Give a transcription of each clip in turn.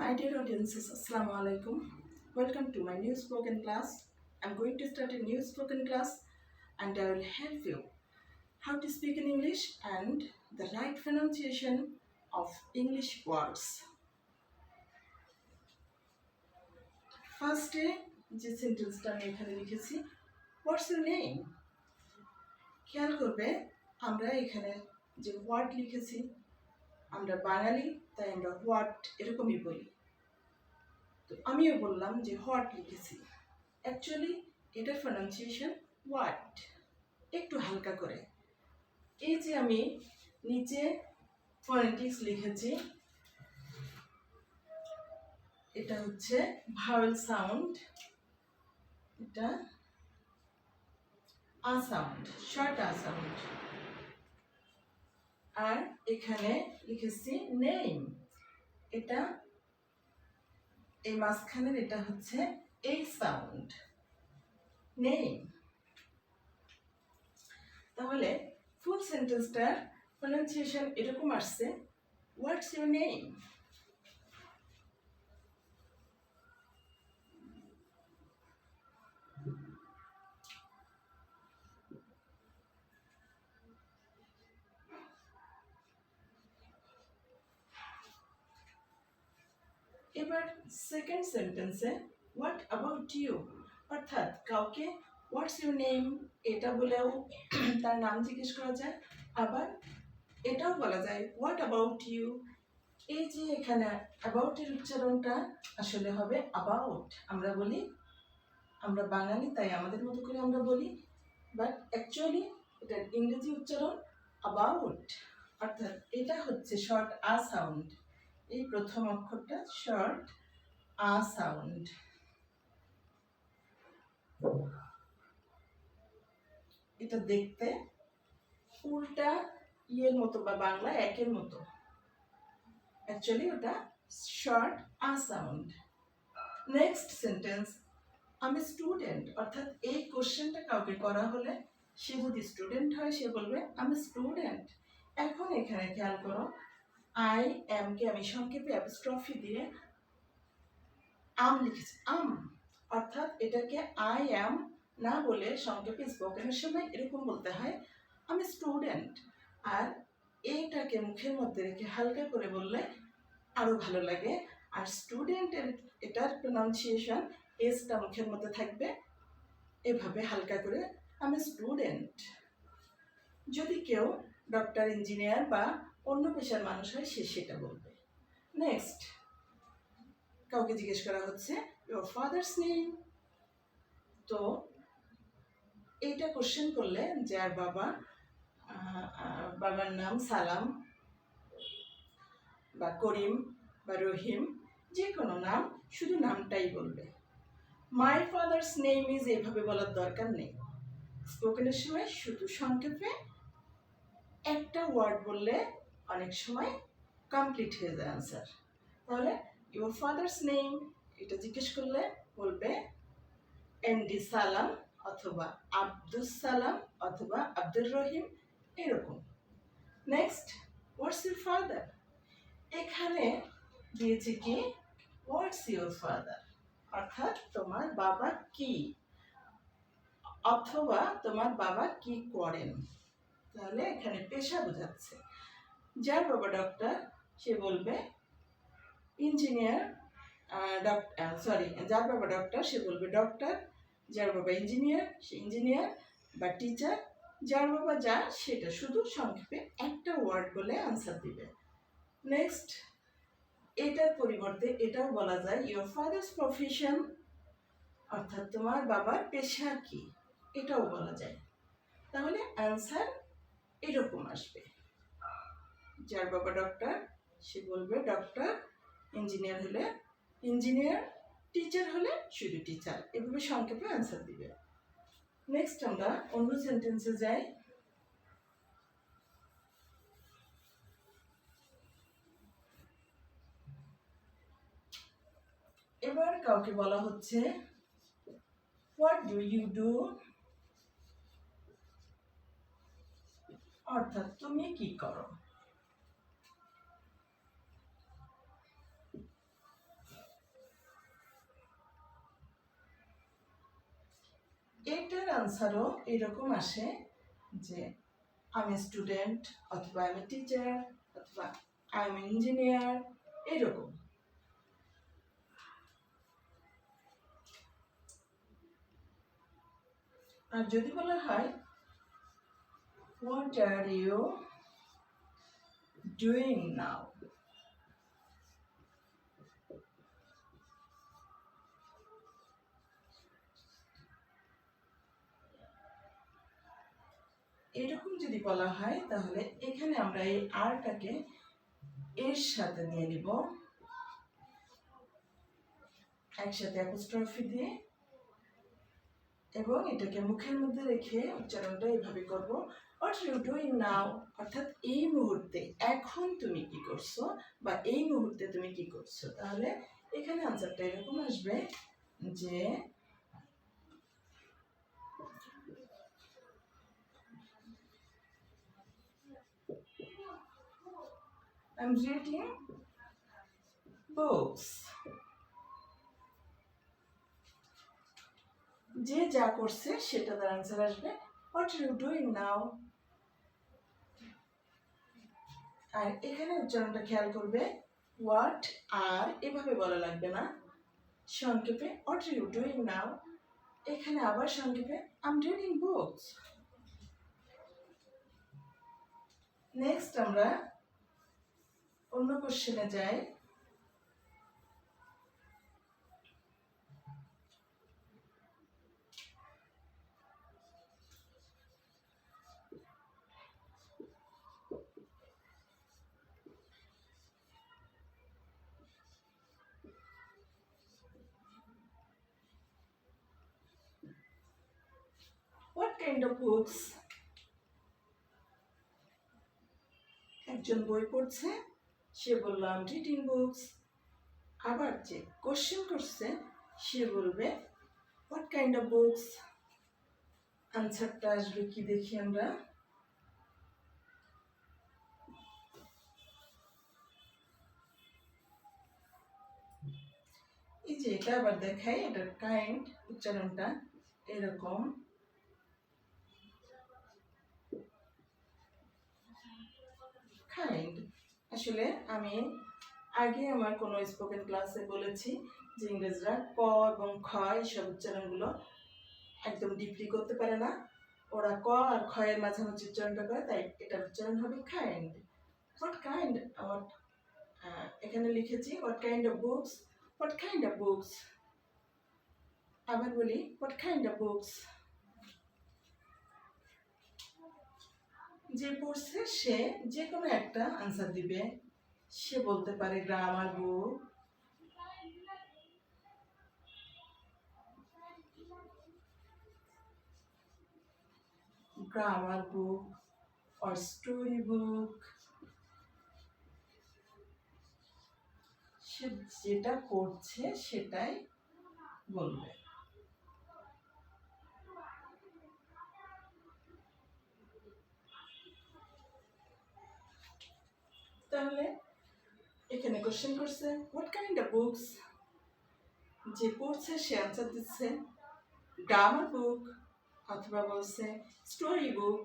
My dear audiences, Assalamu alaikum. Welcome to my new spoken class. I'm going to start a new spoken class and I will help you how to speak in English and the right pronunciation of English words. First, যে সেন্টেন্সটা আমি এখানে লিখেছি, what's your name. খেয়াল করবে আমরা এখানে যে হোয়াট লিখেছি, আমরা বাঙালি তাই আমরা হোয়াট এরকমই বলি। তো আমিও বললাম যে হোয়াট লিখেছি, অ্যাকচুয়ালি এটার প্রনাউন্সিয়েশন হোয়াট, একটু হালকা করে। এই যে আমি নিচে ফনেটিক্স লিখেছি, এটা হচ্ছে ভাওয়েল সাউন্ড, এটা আ সাউন্ড, শর্ট আ সাউন্ড। আর এখানে লিখেছি নেম, এটা এই মাঝখানের এটা হচ্ছে এই সাউন্ড, নেম। তাহলে ফুল সেন্টেন্সটার প্রনাউন্সিয়েশন এরকম আসছে, হোয়াটস ইউর নেম। এবার সেকেন্ড সেন্টেন্সে হোয়াট অ্যাবাউট ইউ, অর্থাৎ কাউকে হোয়াটস ইউর নেম এটা বলেও তার নাম জিজ্ঞেস করা যায়, আবার এটাও বলা যায় হোয়াট অ্যাবাউট ইউ। এই যে এখানে অ্যাবাউটের উচ্চারণটা আসলে হবে অ্যাবাউট। আমরা বলি, আমরা বাঙালি তাই আমাদের মতো করে আমরা বলি, বাট অ্যাকচুয়ালি এটার ইংরেজি উচ্চারণ অ্যাবাউট, অর্থাৎ এটা হচ্ছে শর্ট আ সাউন্ড। এই প্রথম অক্ষরটা শর্ট আ সাউন্ড। এটা দেখতে উল্টা ইয়ের মতো বা বাংলা একের মতো, অ্যাকচুয়ালি ওটা শর্ট আ সাউন্ড। নেক্সট সেন্টেন্স, আমি স্টুডেন্ট, অর্থাৎ এই কোশ্চেনটা কাউকে করা হলে সে যদি স্টুডেন্ট হয় সে বলবে আমি স্টুডেন্ট। এখন এখানে খেয়াল করো, আই এম কে আমি সংক্ষেপে অ্যাপস্ট্রফি দিয়ে আম লিখেছি, আম, অর্থাৎ এটাকে আই অ্যাম না বলে সংক্ষেপে স্পোকেনের সময় এরকম বলতে হয় আমি স্টুডেন্ট। আর এইটাকে মুখের মধ্যে রেখে হালকা করে বললে আরও ভালো লাগে। আর স্টুডেন্টের এটার প্রনাউন্সিয়েশন এসটা মুখের মধ্যে থাকবে, এভাবে হালকা করে আমি স্টুডেন্ট। যদি কেউ ডক্টর, ইঞ্জিনিয়ার বা অন্য পেশার মানুষ হয় সে সেটা বলবে। নেক্সট, কাউকে জিজ্ঞেস করা হচ্ছে ইউর ফাদার্স নেম। তো এইটা কোশ্চেন করলে যার বাবার নাম সালাম বা করিম বা রহিম, যে কোনো নাম, শুধু নামটাই বলবে। মাই ফাদার্স নেম ইজ এভাবে বলার দরকার নেই। স্পোকেনের সময় শুধু সংক্ষেপে একটা ওয়ার্ড বললে অনেক সময় কমপ্লিট হয়ে যায় আনসার। তাহলে ইউর ফাদার্স নেম এটা জিজ্ঞেস করলে বলবে এমডি সালাম অথবা আব্দুস সালাম অথবা আব্দুর রহিম, এরকম। নেক্সট, হোয়াটস ইউর ফাদার, এখানে দিয়েছে কি হোয়াটস ইউর ফাদার, অর্থাৎ তোমার বাবা কি, অথবা তোমার বাবা কি করেন। তাহলে এখানে পেশা বোঝাচ্ছে। যার বাবা ডক্টর সে বলবে ইঞ্জিনিয়ার, যার বাবা ডক্টর সে বলবে ডক্টর, যার বাবা ইঞ্জিনিয়ার সে ইঞ্জিনিয়ার বা টিচার, যার বাবা যা সেটা শুধু সংক্ষেপে একটা ওয়ার্ড বলে আনসার দিবে। নেক্সট, এটার পরিবর্তে এটাও বলা যায় ইউর ফাদার্স প্রফেশন, অর্থাৎ তোমার বাবার পেশা কি, এটাও বলা যায়। তাহলে আনসার এরকম আসবে, যার বাবা ডক্টর সে বলবে ডক্টর, ইঞ্জিনিয়ার হলে ইঞ্জিনিয়ার, টিচার হলে শুধু টিচার, এভাবে সংক্ষেপে আনসার দিবে। নেক্সট আমরা অন্য সেন্টেন্সে যাই। এবার কাউকে বলা হচ্ছে হোয়াট ডু ইউ ডু, অর্থাৎ তুমি কি করো। এটার আনসারও এরকম আসে যে আমি স্টুডেন্ট অথবা আমি টিচার অথবা আমি ইঞ্জিনিয়ার, এরকম। আর যদি বলা হয় what are you doing now, এরকম যদি বলা হয় তাহলে এখানে আমরা এই আরটাকে এর সাথে নিয়ে নিব, একসাথে অ্যাপোস্ট্রফি দিয়ে, এবং এটাকে মুখের মধ্যে রেখে উচ্চারণটা এইভাবে করব, what are you doing now, অর্থাৎ এই মুহূর্তে, এখন তুমি কি করছো, বা এই মুহূর্তে তুমি কি করছো। তাহলে এখানে আনসারটা এরকম আসবে যে I'm reading books. যে যা করছে সেটা তার আনসার আসবে what are you doing now. আর এখানে উচ্চারণটা খেয়াল করবে, হোয়াট আর এভাবে বলা লাগবে না, সংক্ষেপে what are you doing now. এখানে আবার সংক্ষেপে I am reading books. Next আমরা অন্য কোশ্চেনে যাই। What kind of books? একজন বই পড়ছে, সে বলল আই এম রিডিং বুকস। আবার যে কোশ্চেন করছে সে বলবে হোয়াট কাইন্ড অফ বুকস। আনসারটা আসবে কি দেখি আমরা, এই যে এটা আবার দেখাই, এটার কাইন্ড উচ্চারণটা এরকম, কাইন্ড। আসলে আমি আগে আমার কোনো স্পোকেন ক্লাসে বলেছি যে ইংরেজরা ক এবং খ এইসব উচ্চারণগুলো একদম ডিপলি করতে পারে না, ওরা ক আর খ এর মাঝামাঝি উচ্চারণটা করে, তাই এটার উচ্চারণ হবে কাইন্ড। হোয়াট কাইন্ড, আমার এখানে লিখেছি what kind of books, what kind of books. আবার বলি হোয়াট কাইন্ড অফ বুকস। যে পড়ছে সে যে কোনো একটা আনসার দিবে, সে বলতে পারে grammar book, grammar book or story book। সে যেটা পড়ছে সেটাই বলবে। তাহলে এখানে কোশ্চেন করছে হোয়াট কাইন্ড অফ বুকস, যে পড়ছে সে আনসার দিচ্ছে গ্রামার বুক অথবা বলছে স্টোরি বুক।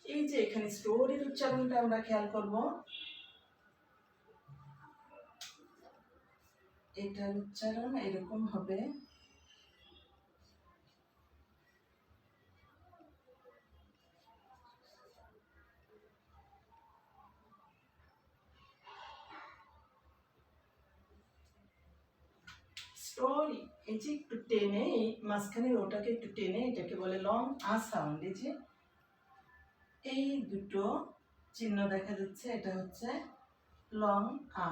এই যে এখানে স্টোরির উচ্চারণটা আমরা খেয়াল করব, এটার উচ্চারণ এরকম হবে, স্টোরি। এই যে একটু টেনে, এই মাঝখানের ওটাকে একটু টেনে, এটাকে বলে লং আ সাউন্ড। এই যে এই দুটো চিহ্ন দেখা যাচ্ছে, এটা হচ্ছে লং আ,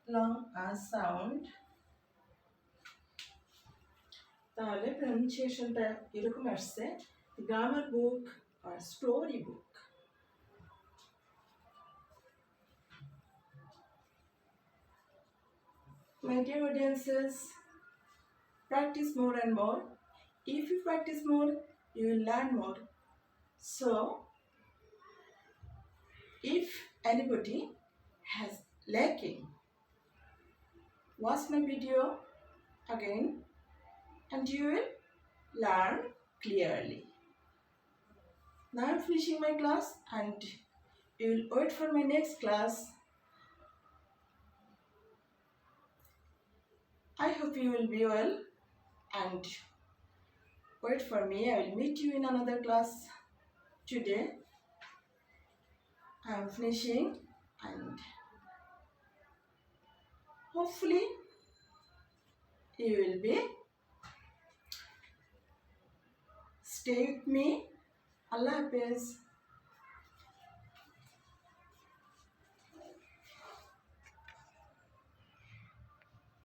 লং আ সাউন্ড। তাহলে প্রনাউন্সিয়েশনটা এরকম আসছে গ্রামার বুক আর story book. My dear audiences, practice more and more. If you practice more, you will learn more. So, if anybody has lacking, watch my video again and you will learn clearly. Now I'm finishing my class and you will wait for my next class. I hope you will be well and wait for me. I will meet you in another class today. I am finishing and hopefully you will be stay with me. Allah Hafiz.